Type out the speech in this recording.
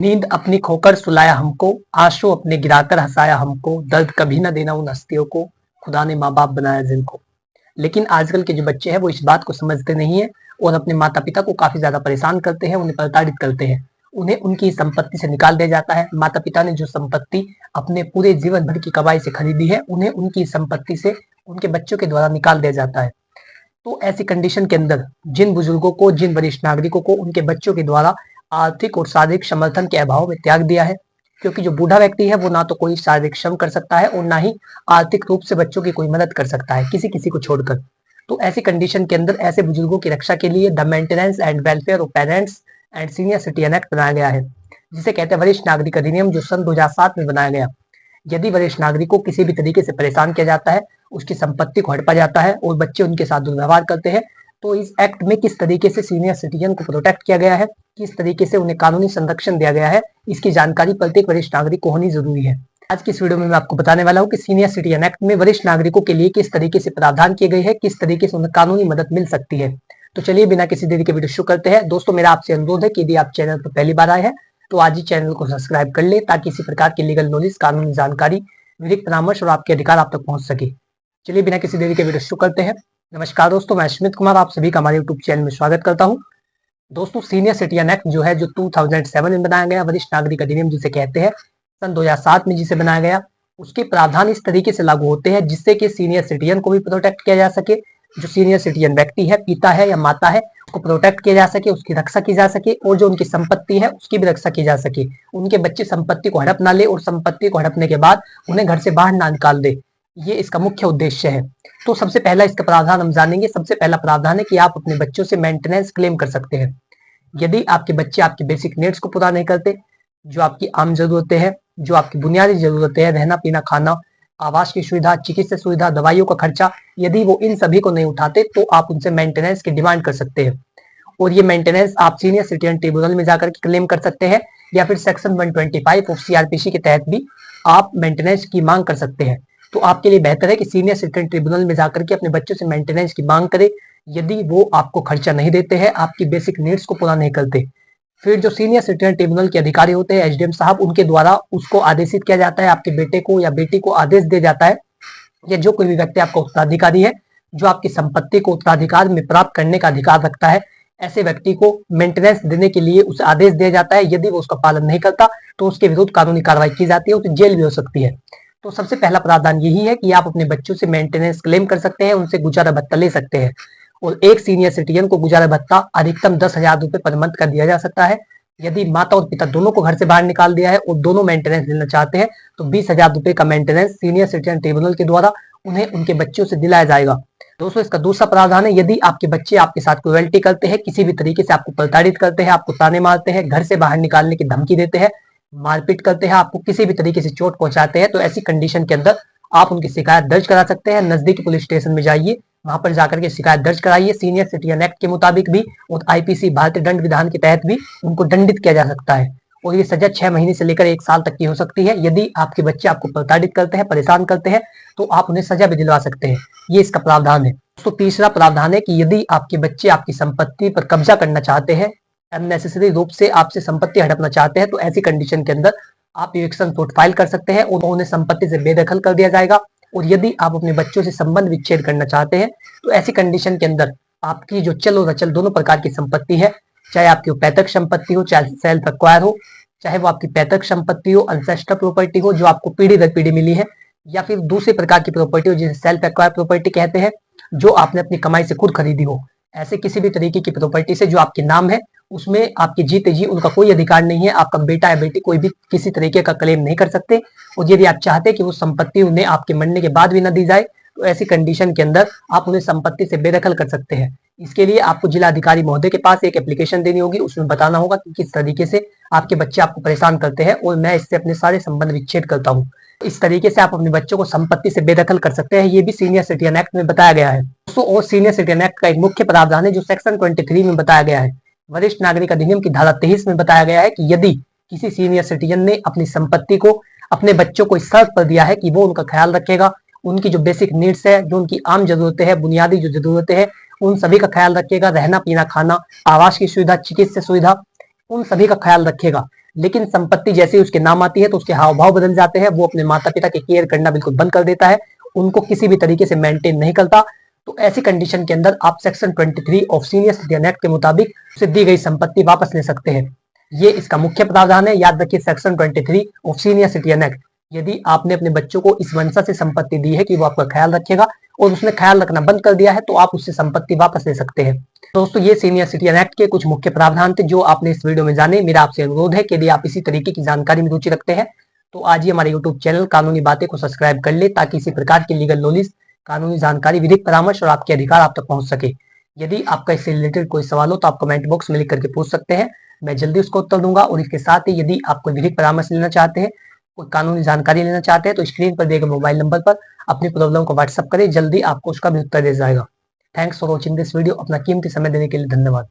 नींद अपनी खोकर सुलाया हमको, आंसू अपने गिराकर हंसाया हमको, दर्द कभी न देना उन हस्तियों को, खुदा ने माँ बाप बनाया जिनको। लेकिन आजकल के जो बच्चे हैं वो इस बात को समझते नहीं है और अपने माता पिता को काफी ज्यादा परेशान करते हैं, उन्हें प्रताड़ित करते हैं। उन्हें उनकी संपत्ति से निकाल दिया जाता है। माता पिता ने जो संपत्ति अपने पूरे जीवन भर की कमाई से खरीदी है, उन्हें उनकी संपत्ति से उनके बच्चों के द्वारा निकाल दिया जाता है। तो ऐसी कंडीशन के अंदर जिन बुजुर्गों को, जिन वरिष्ठ नागरिकों को उनके बच्चों के द्वारा आर्थिक और शारीरिक समर्थन के अभाव में त्याग दिया है, क्योंकि जो बूढ़ा व्यक्ति है वो ना तो कोई शारीरिक श्रम कर सकता है और ना ही आर्थिक रूप से बच्चों की कोई मदद कर सकता है, किसी किसी को छोड़कर। तो ऐसी कंडीशन के अंदर ऐसे बुजुर्गों की रक्षा के लिए the maintenance and welfare of parents and senior citizen act बनाया गया है, जिसे कहते हैं वरिष्ठ नागरिक अधिनियम, जो सन 2007 में बनाया गया। यदि वरिष्ठ नागरिक को किसी भी तरीके से परेशान किया जाता है, उसकी संपत्ति को हड़पा जाता है और बच्चे उनके साथ दुर्व्यवहार करते हैं, तो इस एक्ट में किस तरीके से सीनियर सिटीजन को प्रोटेक्ट किया गया है, किस तरीके से उन्हें कानूनी संरक्षण दिया गया है, इसकी जानकारी प्रत्येक वरिष्ठ नागरिक को होनी जरूरी है। आज की इस वीडियो में मैं आपको बताने वाला हूँ कि सीनियर सिटीजन एक्ट में वरिष्ठ नागरिकों के लिए किस तरीके से प्रावधान किए गए हैं, किस तरीके से उन्हें कानूनी मदद मिल सकती है। तो चलिए बिना किसी देरी के वीडियो शुरू करते हैं। दोस्तों, मेरा आपसे अनुरोध है कि यदि आप चैनल पर पहली बार आए हैं तो आज ही चैनल को सब्सक्राइब कर ले, ताकि इसी प्रकार की लीगल नॉलेज, कानूनी जानकारी, विधिक परामर्श और आपके अधिकार आप तक पहुंच सके। चलिए बिना किसी देरी के वीडियो शुरू करते हैं। नमस्कार दोस्तों, मैं सुमित कुमार आप सभी का हमारे यूट्यूब चैनल में स्वागत करता हूं। दोस्तों, सीनियर सिटीजन एक्ट जो है, जो 2007 में बनाया गया, वरिष्ठ नागरिक अधिनियम जिसे कहते हैं, सन 2007 में जिसे बनाया गया, उसके प्रावधान इस तरीके से लागू होते हैं जिससे कि सीनियर सिटीजन को भी प्रोटेक्ट किया जा सके। जो सीनियर सिटीजन व्यक्ति है, पिता है या माता है, उसको प्रोटेक्ट किया जा सके, उसकी रक्षा की जा सके और जो उनकी संपत्ति है उसकी भी रक्षा की जा सके। उनके बच्चे संपत्ति को हड़प ना ले और संपत्ति को हड़पने के बाद उन्हें घर से बाहर ना निकाल दे, ये इसका मुख्य उद्देश्य है। तो सबसे पहला इसका प्रावधान हम जानेंगे। सबसे पहला प्रावधान है कि आप अपने बच्चों से मेंटेनेंस क्लेम कर सकते हैं। यदि आपके बच्चे आपकी बेसिक नीड्स को पूरा नहीं करते, जो आपकी आम जरूरतें हैं, जो आपकी बुनियादी जरूरतें हैं, रहना पीना खाना, आवास की सुविधा, चिकित्सा सुविधा, दवाइयों का खर्चा, यदि वो इन सभी को नहीं उठाते तो आप उनसे मेंटेनेंस की डिमांड कर सकते हैं। और ये मेंटेनेंस आप सीनियर सिटीजन ट्रिब्यूनल में जाकर के क्लेम कर सकते हैं, या फिर सेक्शन 125 ऑफ सीआरपीसी के तहत भी आप मेंटेनेंस की मांग कर सकते हैं। तो आपके लिए बेहतर है कि सीनियर सिटीजन ट्रिब्यूनल में जाकर के अपने बच्चों से मेंटेनेंस की मांग करें। यदि वो आपको खर्चा नहीं देते हैं, आपकी बेसिक नीड्स को पूरा नहीं करते, फिर जो सीनियर सिटीजन ट्रिब्यूनल के अधिकारी होते हैं, एसडीएम साहब, उनके द्वारा उसको आदेशित किया जाता है, आपके बेटे को या बेटी को आदेश दिया जाता है, या जो कोई भी व्यक्ति आपका उत्तराधिकारी है, जो आपकी संपत्ति को उत्तराधिकार में प्राप्त करने का अधिकार रखता है, ऐसे व्यक्ति को मेंटेनेंस देने के लिए उसे आदेश दिया जाता है। यदि वो उसका पालन नहीं करता तो उसके विरुद्ध कानूनी कार्रवाई की जाती है, उसे जेल भी हो सकती है। तो सबसे पहला प्रावधान यही है कि आप अपने बच्चों से मेंटेनेंस क्लेम कर सकते हैं, उनसे गुजारा भत्ता ले सकते हैं। और एक सीनियर सिटीजन को गुजारा भत्ता अधिकतम 10,000 रुपए पर मंथ का दिया जा सकता है। यदि माता और पिता दोनों को घर से बाहर निकाल दिया है और दोनों मेंटेनेंस लेना चाहते हैं तो 20,000 रुपए का मेंटेनेंस सीनियर सिटीजन ट्रिब्यूनल के द्वारा उन्हें उनके बच्चों से दिलाया जाएगा। दोस्तों, इसका दूसरा प्रावधान है, यदि आपके बच्चे आपके साथ क्रुएल्टी करते हैं, किसी भी तरीके से आपको प्रताड़ित करते हैं, आपको ताने मारते हैं, घर से बाहर निकालने की धमकी देते हैं, मारपीट करते हैं, आपको किसी भी तरीके से चोट पहुंचाते हैं, तो ऐसी कंडीशन के अंदर आप उनकी शिकायत दर्ज करा सकते हैं। नजदीकी पुलिस स्टेशन में जाइए, वहां पर जाकर के शिकायत दर्ज कराइए। सीनियर सिटीजन एक्ट के मुताबिक भी और आईपीसी भारतीय दंड विधान के तहत भी उनको दंडित किया जा सकता है और ये सजा 6 महीने से लेकर 1 साल तक की हो सकती है। यदि आपके बच्चे आपको प्रताड़ित करते हैं, परेशान करते हैं, तो आप उन्हें सजा भी दिलवा सकते हैं। ये इसका प्रावधान है। तो तीसरा प्रावधान है कि यदि आपके बच्चे आपकी संपत्ति पर कब्जा करना चाहते हैं, अननेसेसरी रूप से आपसे संपत्ति हड़पना चाहते हैं, तो ऐसी कंडीशन के अंदर आप इविक्शन सूट फाइल कर सकते हैं और उन्हें संपत्ति से बेदखल कर दिया जाएगा। और यदि आप अपने बच्चों से संबंध विच्छेद करना चाहते हैं तो ऐसी कंडीशन के अंदर आपकी जो चल और अचल दोनों प्रकार की संपत्ति है, चाहे आपकी पैतृक संपत्ति हो, चाहे सेल्फ एक्वायर हो, चाहे वो आपकी पैतृक संपत्ति हो, अनसेस्टर प्रॉपर्टी हो जो आपको पीढ़ी दर पीढ़ी मिली है, या फिर दूसरे प्रकार की प्रॉपर्टी हो जिसे सेल्फ एक्वायर प्रॉपर्टी कहते हैं, जो आपने अपनी कमाई से खुद खरीदी हो, ऐसे किसी भी तरीके की प्रॉपर्टी से जो आपके नाम है, उसमें आपके जीते जी उनका कोई अधिकार नहीं है, आपका बेटा या बेटी कोई भी किसी तरीके का क्लेम नहीं कर सकते। और यदि आप चाहते कि वो संपत्ति उन्हें आपके मरने के बाद भी न दी जाए, तो ऐसी कंडीशन के अंदर आप उन्हें संपत्ति से बेदखल कर सकते हैं। इसके लिए आपको जिला अधिकारी महोदय के पास एक एप्लीकेशन देनी होगी, उसमें बताना होगा कि किस तरीके से आपके बच्चे आपको परेशान करते हैं और मैं इससे अपने सारे संबंध विच्छेद करता हूँ। इस तरीके से आप अपने बच्चों को संपत्ति से बेदखल कर सकते हैं। ये भी सीनियर सिटीजन एक्ट में बताया गया है। दोस्तों, और सीनियर सिटीजन एक्ट का एक मुख्य प्रावधान है जो सेक्शन 23 में बताया गया है। वरिष्ठ नागरिक अधिनियम की धारा 23 में बताया गया है कि यदि किसी सीनियर सिटीजन ने अपनी संपत्ति को अपने बच्चों को इस शर्त पर दिया है कि वो उनका ख्याल रखेगा, उनकी जो बेसिक नीड्स है, जो उनकी आम जरूरतें हैं, बुनियादी जो जरूरतें हैं, उन सभी का ख्याल रखेगा, रहना पीना खाना, आवास की सुविधा, चिकित्सा सुविधा, उन सभी का ख्याल रखेगा। लेकिन संपत्ति जैसे ही उसके नाम आती है तो उसके हाव भाव बदल जाते हैं, वो अपने माता पिता की केयर करना बिल्कुल बंद कर देता है, उनको किसी भी तरीके से मेंटेन नहीं करता। तो ऐसी कंडीशन के अंदर आप section 23 of senior citizen act के मुताबिक उसे दी गई संपत्ति वापस ले सकते हैं। ये इसका मुख्य प्रावधान है, याद रखिए section 23 of senior citizen act. यदि आपने अपने बच्चों को इस मंशा से संपत्ति दी है कि वो आपका ख्याल रखेगा और उसने ख्याल रखना बंद कर दिया है तो आप उससे संपत्ति वापस ले सकते हैं। दोस्तों, ये सीनियर सिटीजन एक्ट के कुछ मुख्य प्रावधान थे जो आपने इस वीडियो में जाने। मेरा आपसे अनुरोध है कि यदि आप इसी तरीके की जानकारी में रुचि रखते हैं तो आज ही हमारे यूट्यूब चैनल कानूनी बातें को सब्सक्राइब कर ले, ताकि इसी प्रकार की लीगल नॉलेज, कानूनी जानकारी, विधिक परामर्श और आपके अधिकार आप तक पहुंच सके। यदि आपका इससे रिलेटेड कोई सवाल हो तो आप कमेंट बॉक्स में लिख करके पूछ सकते हैं, मैं जल्दी उसको उत्तर दूंगा। और इसके साथ ही यदि आप कोई विधिक परामर्श लेना चाहते हैं, कोई कानूनी जानकारी लेना चाहते हैं तो स्क्रीन पर दिए गए मोबाइल नंबर पर अपनी प्रॉब्लम को व्हाट्सएप करें, जल्दी आपको उसका भी उत्तर दे जाएगा। Thanks for watching this video. अपना कीमती समय देने के लिए धन्यवाद।